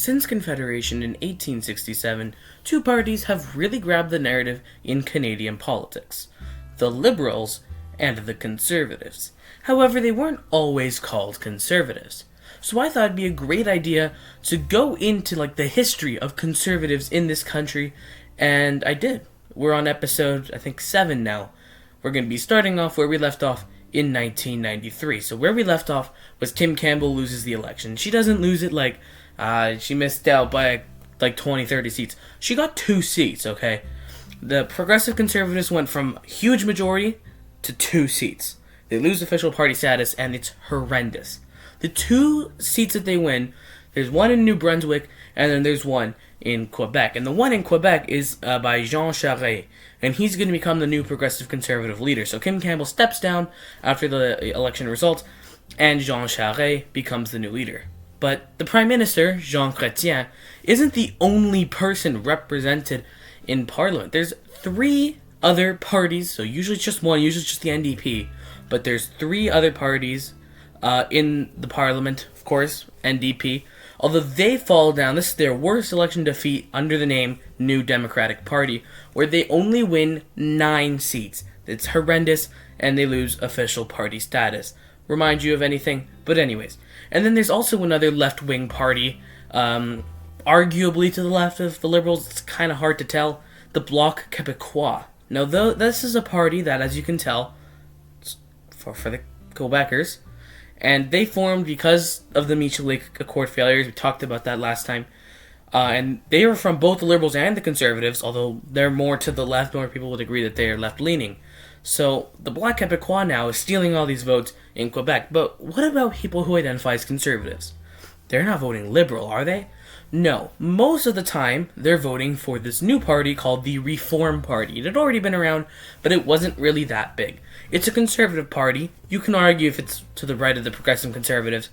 Since Confederation in 1867, two parties have really grabbed the narrative in Canadian politics: the Liberals and the Conservatives. However, they weren't always called Conservatives. So I thought it'd be a great idea to go into the history of conservatives in this country, and I did. We're on episode, I think, 7 now. We're going to be starting off where we left off in 1993. So where we left off was Kim Campbell loses the election. She doesn't lose it she missed out by 20, 30 seats. She got 2 seats, okay? The Progressive Conservatives went from huge majority to 2 seats. They lose official party status, and it's horrendous. The 2 seats that they win, there's one in New Brunswick, and then there's one in Quebec. And the one in Quebec is by Jean Charest, and he's going to become the new Progressive Conservative leader. So Kim Campbell steps down after the election results, and Jean Charest becomes the new leader. But the Prime Minister, Jean Chrétien, isn't the only person represented in Parliament. There's 3 other parties, so usually it's just one, usually it's just the NDP, but there's 3 other parties in the Parliament, of course, NDP. Although they fall down, this is their worst election defeat under the name New Democratic Party, where they only win 9 seats. It's horrendous, and they lose official party status. Remind you of anything? But anyways. And then there's also another left-wing party, arguably to the left of the Liberals. It's kind of hard to tell. The Bloc Québécois. Now, this is a party that, as you can tell, for the Quebecers, and they formed because of the Meech Lake Accord failures. We talked about that last time. And they are from both the Liberals and the Conservatives, although they're more to the left. More people would agree that they are left-leaning. So the Bloc Québécois now is stealing all these votes in Quebec. But what about people who identify as conservatives? They're not voting Liberal, are they? No. Most of the time, they're voting for this new party called the Reform Party. It had already been around, but it wasn't really that big. It's a conservative party. You can argue if it's to the right of the Progressive Conservatives.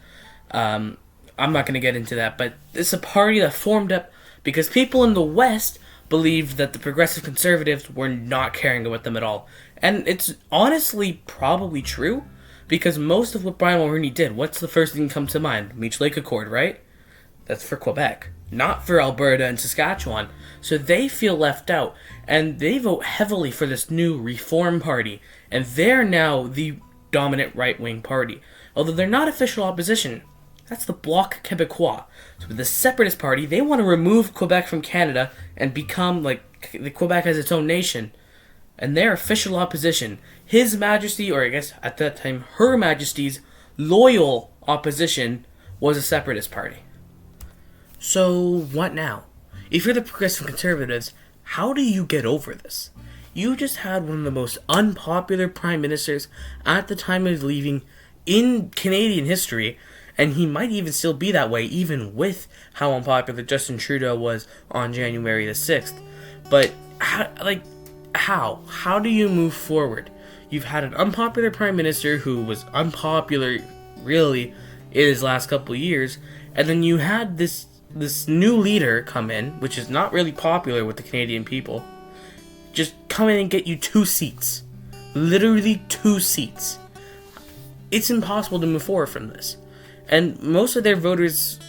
I'm not going to get into that, but it's a party that formed up because people in the West believed that the Progressive Conservatives were not caring about them at all. And it's honestly probably true, because most of what Brian Mulroney did, what's the first thing that comes to mind? Meech Lake Accord, right? That's for Quebec, not for Alberta and Saskatchewan. So they feel left out, and they vote heavily for this new Reform Party, and they're now the dominant right-wing party. Although they're not official opposition. That's the Bloc Québécois. So the Separatist Party, they want to remove Quebec from Canada and become, Quebec as its own nation. And their official opposition, His Majesty, or I guess at that time, Her Majesty's loyal opposition, was a Separatist Party. So, what now? If you're the Progressive Conservatives, how do you get over this? You just had one of the most unpopular Prime Ministers at the time of leaving in Canadian history, and he might even still be that way, even with how unpopular Justin Trudeau was on January the 6th. But, how? How do you move forward? You've had an unpopular Prime Minister who was unpopular, really, in his last couple of years, and then you had this new leader come in, which is not really popular with the Canadian people, just come in and get you 2 seats. Literally 2 seats. It's impossible to move forward from this. And most of their voters,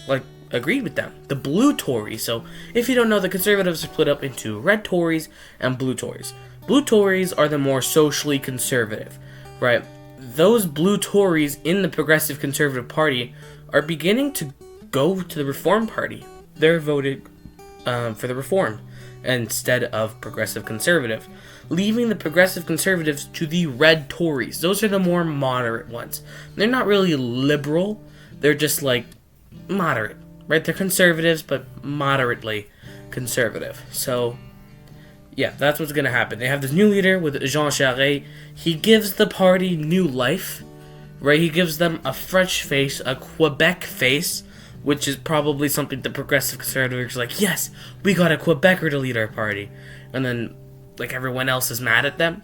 agreed with them. The blue Tories. So, if you don't know, the Conservatives are split up into red Tories and blue Tories. Blue Tories are the more socially conservative, right? Those blue Tories in the Progressive Conservative Party are beginning to go to the Reform Party. They're voted for the Reform instead of Progressive Conservative, leaving the Progressive Conservatives to the red Tories. Those are the more moderate ones. They're not really liberal. They're just moderate. Right, they're conservatives, but moderately conservative. So, yeah, that's what's going to happen. They have this new leader with Jean Charest. He gives the party new life, right? He gives them a fresh face, a Quebec face, which is probably something the Progressive Conservatives are yes, we got a Quebecer to lead our party. And then, everyone else is mad at them.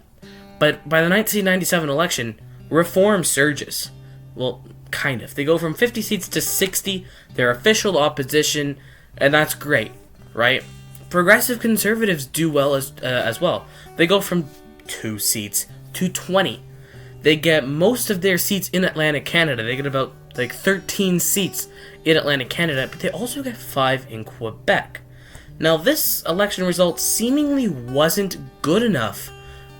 But by the 1997 election, Reform surges. Well, kind of. They go from 50 seats to 60. They're official opposition, and that's great, right? Progressive Conservatives do well as well. They go from 2 seats to 20. They get most of their seats in Atlantic Canada. They get about like 13 seats in Atlantic Canada, but they also get 5 in Quebec. Now, this election result seemingly wasn't good enough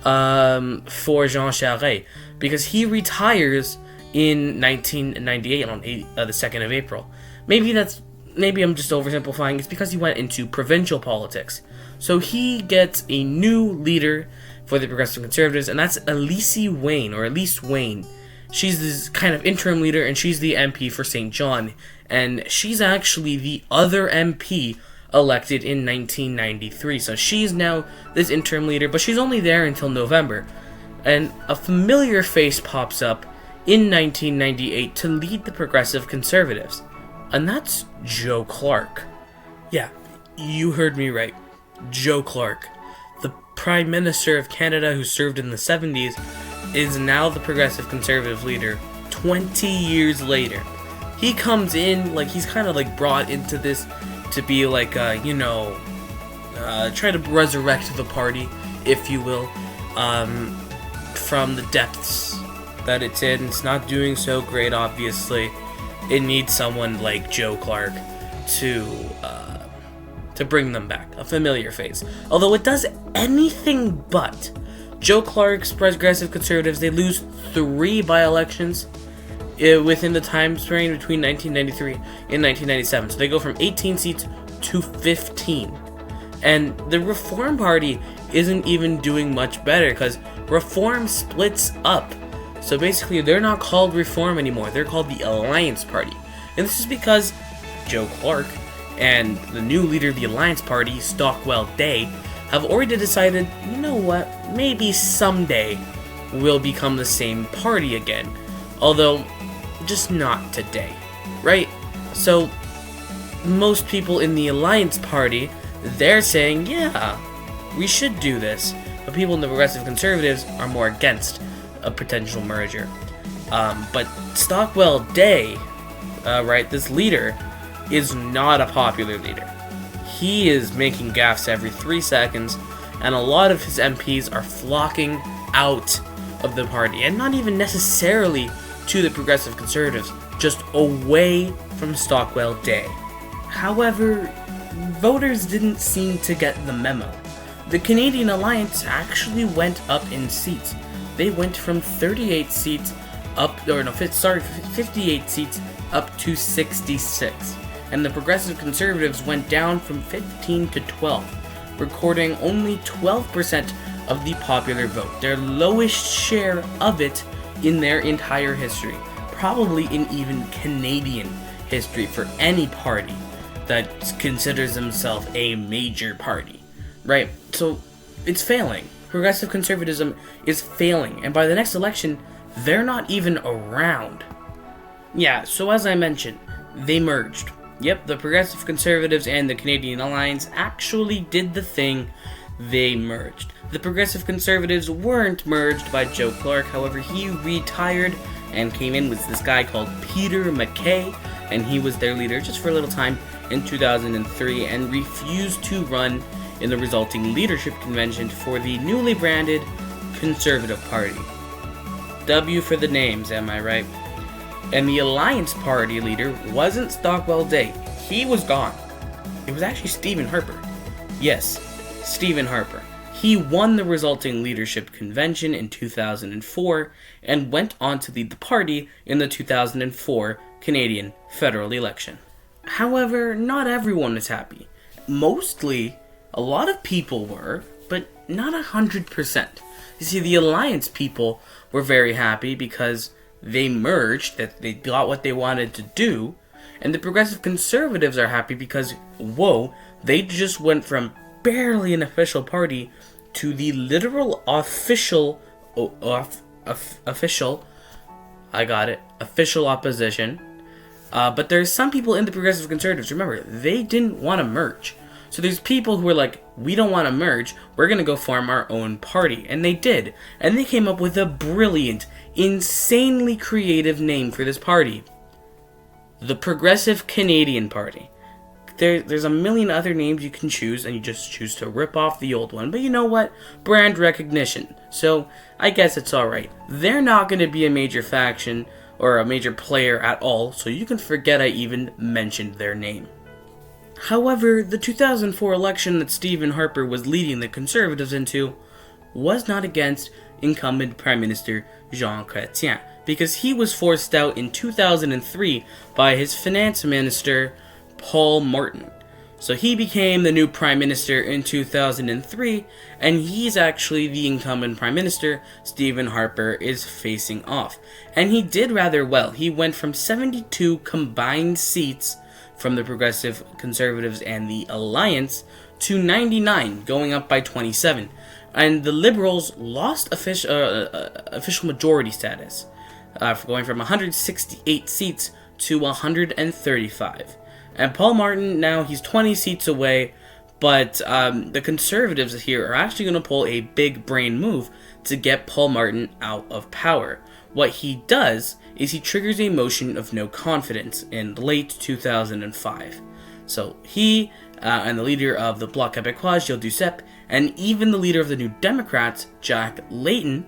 for Jean Charest, because he retires in 1998 on the 2nd of April. Maybe I'm just oversimplifying. It's because he went into provincial politics. So he gets a new leader for the Progressive Conservatives, and that's Elise Wayne. She's this kind of interim leader, and she's the MP for St. John, and she's actually the other MP elected in 1993. So she's now this interim leader, but she's only there until November. And a familiar face pops up in 1998 to lead the Progressive Conservatives, and that's Joe Clark. Yeah, you heard me right. Joe Clark, the Prime Minister of Canada who served in the 70s, is now the Progressive Conservative leader 20 years later. He comes in, like, he's kind of like brought into this to be like, try to resurrect the party, if you will, from the depths that it's in. It's not doing so great, obviously. It needs someone like Joe Clark to bring them back, a familiar face. Although it does anything but. Joe Clark's Progressive Conservatives, they lose 3 by-elections within the time frame between 1993 and 1997. So they go from 18 seats to 15. And the Reform Party isn't even doing much better, because Reform splits up. So basically, they're not called Reform anymore. They're called the Alliance Party. And this is because Joe Clark and the new leader of the Alliance Party, Stockwell Day, have already decided, you know what, maybe someday we'll become the same party again. Although, just not today, right? So, most people in the Alliance Party, they're saying, yeah, we should do this. But people in the Progressive Conservatives are more against a potential merger. But Stockwell Day, this leader, is not a popular leader. He is making gaffes every 3 seconds, and a lot of his MPs are flocking out of the party, and not even necessarily to the Progressive Conservatives, just away from Stockwell Day. However, voters didn't seem to get the memo. The Canadian Alliance actually went up in seats. They went from 58 seats 58 seats up to 66. And the Progressive Conservatives went down from 15 to 12, recording only 12% of the popular vote, their lowest share of it in their entire history, probably in even Canadian history for any party that considers themselves a major party, right? So it's failing. Progressive conservatism is failing, and by the next election, they're not even around. Yeah, so as I mentioned, they merged. Yep, the Progressive Conservatives and the Canadian Alliance actually did the thing. They merged. The Progressive Conservatives weren't merged by Joe Clark, however, he retired and came in with this guy called Peter MacKay, and he was their leader just for a little time in 2003 and refused to run in the resulting leadership convention for the newly branded Conservative Party. W for the names, am I right? And the Alliance Party leader wasn't Stockwell Day. He was gone. It was actually Stephen Harper. Yes, Stephen Harper. He won the resulting leadership convention in 2004 and went on to lead the party in the 2004 Canadian federal election. However, not everyone was happy. Mostly, a lot of people were, but not 100%. You see, the Alliance people were very happy because they merged, that they got what they wanted to do, and the Progressive Conservatives are happy because, whoa, they just went from barely an official party to the literal official opposition. But there's some people in the Progressive Conservatives, remember, they didn't want to merge. So there's people who were like, we don't want to merge, we're going to go form our own party. And they did. And they came up with a brilliant, insanely creative name for this party. The Progressive Canadian Party. There's a million other names you can choose, and you just choose to rip off the old one. But you know what? Brand recognition. So I guess it's alright. They're not going to be a major faction, or a major player at all, so you can forget I even mentioned their name. However, the 2004 election that Stephen Harper was leading the Conservatives into was not against incumbent Prime Minister Jean Chrétien, because he was forced out in 2003 by his finance minister, Paul Martin. So he became the new Prime Minister in 2003, and he's actually the incumbent Prime Minister Stephen Harper is facing off. And he did rather well. He went from 72 combined seats from the Progressive Conservatives and the Alliance to 99, going up by 27. And the Liberals lost official majority status, going from 168 seats to 135. And Paul Martin, now he's 20 seats away, but the Conservatives here are actually going to pull a big brain move to get Paul Martin out of power. What he does is he triggers a motion of no confidence in late 2005. So he and the leader of the Bloc Québécois, Gilles Duceppe, and even the leader of the New Democrats, Jack Layton,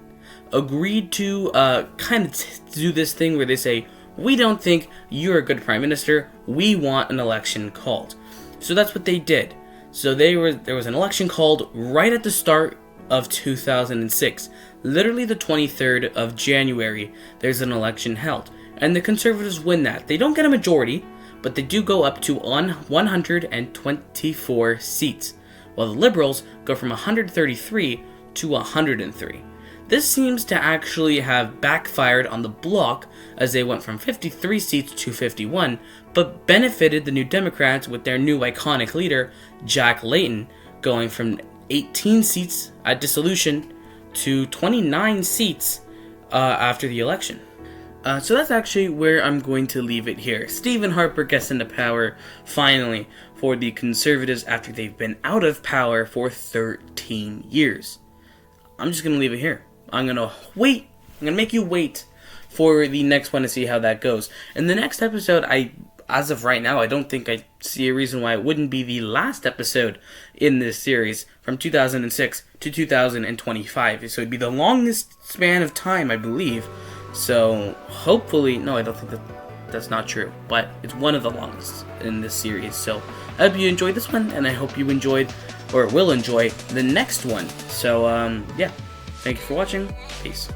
agreed to kind of do this thing where they say, we don't think you're a good prime minister, we want an election called. So that's what they did. So there was an election called right at the start of 2006. Literally the 23rd of January, there's an election held. And the Conservatives win that. They don't get a majority, but they do go up to 124 seats, while the Liberals go from 133 to 103. This seems to actually have backfired on the Bloc, as they went from 53 seats to 51, but benefited the New Democrats with their new iconic leader, Jack Layton, going from 18 seats at dissolution to 29 seats after the election. So that's actually where I'm going to leave it here. Stephen Harper gets into power, finally, for the Conservatives after they've been out of power for 13 years. I'm just going to leave it here. I'm going to wait. I'm going to make you wait for the next one to see how that goes. In the next episode, as of right now, I don't think I see a reason why it wouldn't be the last episode in this series from 2006 to 2025. So it'd be the longest span of time, I believe. So hopefully, no, I don't think that's not true, but it's one of the longest in this series. So I hope you enjoyed this one, and I hope you enjoyed, or will enjoy, the next one. So yeah, thank you for watching. Peace.